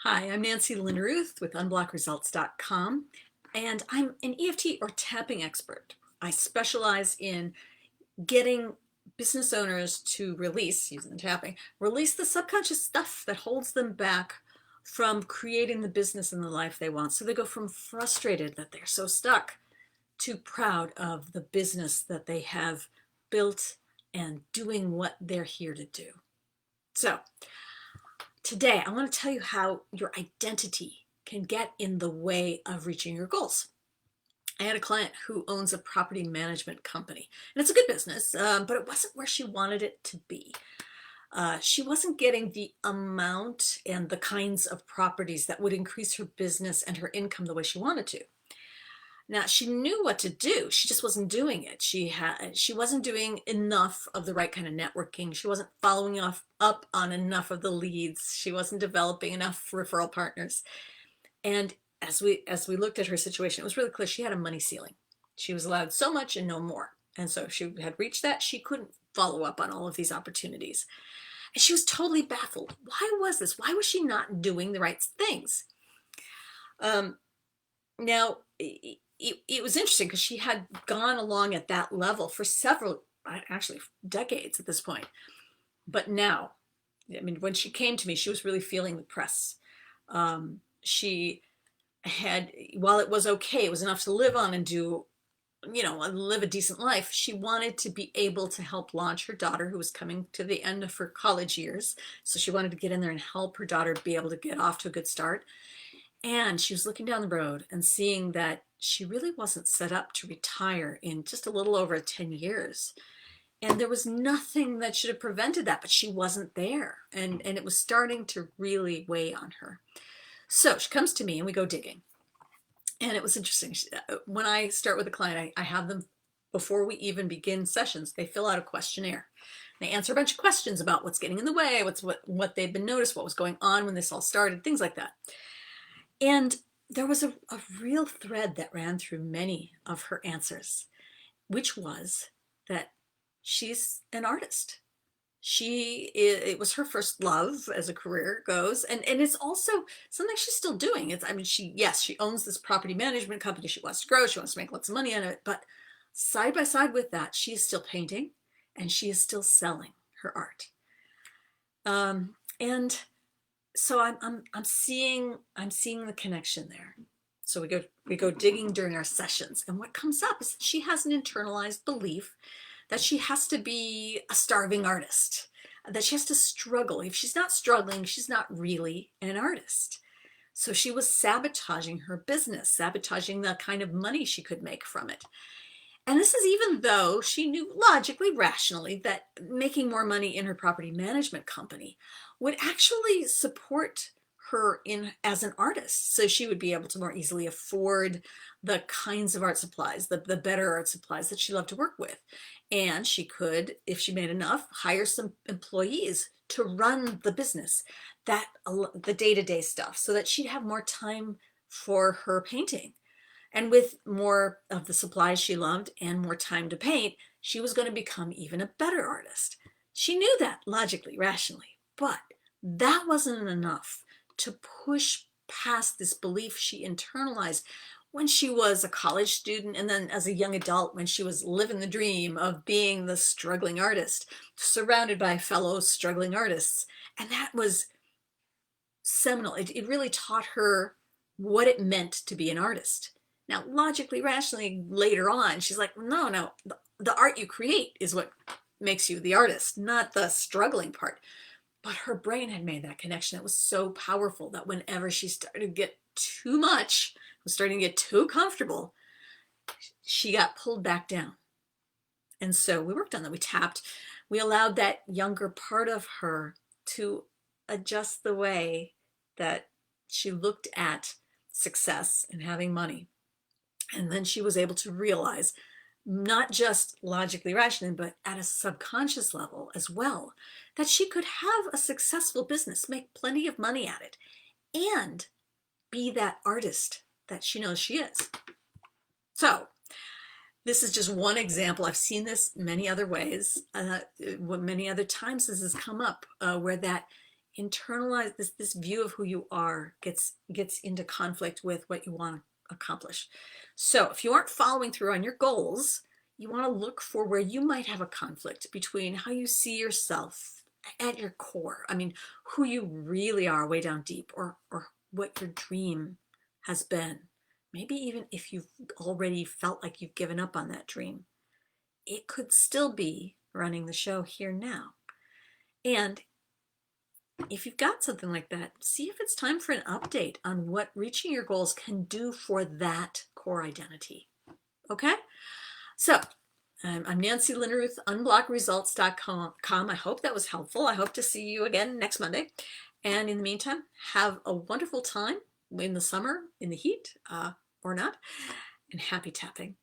Hi, I'm Nancy Lynn Ruth with unblockresults.com, and I'm an EFT or tapping expert. I specialize in getting business owners to release, using the tapping, release the subconscious stuff that holds them back from creating the business and the life they want. So they go from frustrated that they're so stuck to proud of the business that they have built and doing what they're here to do. So today, I want to tell you how your identity can get in the way of reaching your goals. I had a client who owns a property management company, and it's a good business, but it wasn't where she wanted it to be. She wasn't getting the amount and the kinds of properties that would increase her business and her income the way she wanted to. Now, she knew what to do. She just wasn't doing it. She wasn't doing enough of the right kind of networking. She wasn't following up on enough of the leads. She wasn't developing enough referral partners. And as we looked at her situation, it was really clear she had a money ceiling. She was allowed so much and no more. And so if she had reached that, she couldn't follow up on all of these opportunities. And she was totally baffled. Why was this? Why was she not doing the right things? Now, it was interesting because she had gone along at that level for several, actually decades at this point. But now, I mean, when she came to me, she was really feeling the press. She had, while it was okay, it was enough to live on and do, live a decent life. She wanted to be able to help launch her daughter, who was coming to the end of her college years. So she wanted to get in there and help her daughter be able to get off to a good start. And she was looking down the road and seeing that she really wasn't set up to retire in just a little over 10 years. And there was nothing that should have prevented that, but she wasn't there. And it was starting to really weigh on her. So she comes to me and we go digging. And it was interesting. When I start with a client, I have them, before we even begin sessions, they fill out a questionnaire. They answer a bunch of questions about what's getting in the way, what they've been noticed, what was going on when this all started, things like that. And there was a real thread that ran through many of her answers, which was that she's an artist. It was her first love as a career goes. And it's also something she's still doing. She owns this property management company. She wants to grow. She wants to make lots of money on it. But side by side with that, she is still painting and she is still selling her art. And so I'm seeing the connection there. So we go digging during our sessions, and what comes up is that she has an internalized belief that she has to be a starving artist, that she has to struggle. If she's not struggling, she's not really an artist. So she was sabotaging her business, sabotaging the kind of money she could make from it. And this is even though she knew logically, rationally, that making more money in her property management company would actually support her as an artist. So she would be able to more easily afford the kinds of art supplies, the better art supplies that she loved to work with. And she could, if she made enough, hire some employees to run the business, the day-to-day stuff, so that she'd have more time for her painting. And with more of the supplies she loved and more time to paint, she was going to become even a better artist. She knew that logically, rationally, but that wasn't enough to push past this belief she internalized when she was a college student, and then as a young adult when she was living the dream of being the struggling artist, surrounded by fellow struggling artists. And that was seminal. It really taught her what it meant to be an artist. Now, logically, rationally, later on, she's like, no, the art you create is what makes you the artist, not the struggling part. But her brain had made that connection. It was so powerful that whenever she started to get too much, was starting to get too comfortable, she got pulled back down. And so we worked on that. We tapped. We allowed that younger part of her to adjust the way that she looked at success and having money. And then she was able to realize, not just logically rationally, but at a subconscious level as well, that she could have a successful business, make plenty of money at it, and be that artist that she knows she is. So this is just one example. I've seen this many other ways, many other times this has come up, where that internalize this view of who you are gets into conflict with what you want to accomplish. So if you aren't following through on your goals, you want to look for where you might have a conflict between how you see yourself at your core. I mean, who you really are way down deep, or what your dream has been. Maybe even if you've already felt like you've given up on that dream, it could still be running the show here now. And if you've got something like that, see if it's time for an update on what reaching your goals can do for that core identity. Okay? So I'm Nancy Linneruth, unblockresults.com. I hope that was helpful. I hope to see you again next Monday. And in the meantime, have a wonderful time in the summer, in the heat, or not, and happy tapping.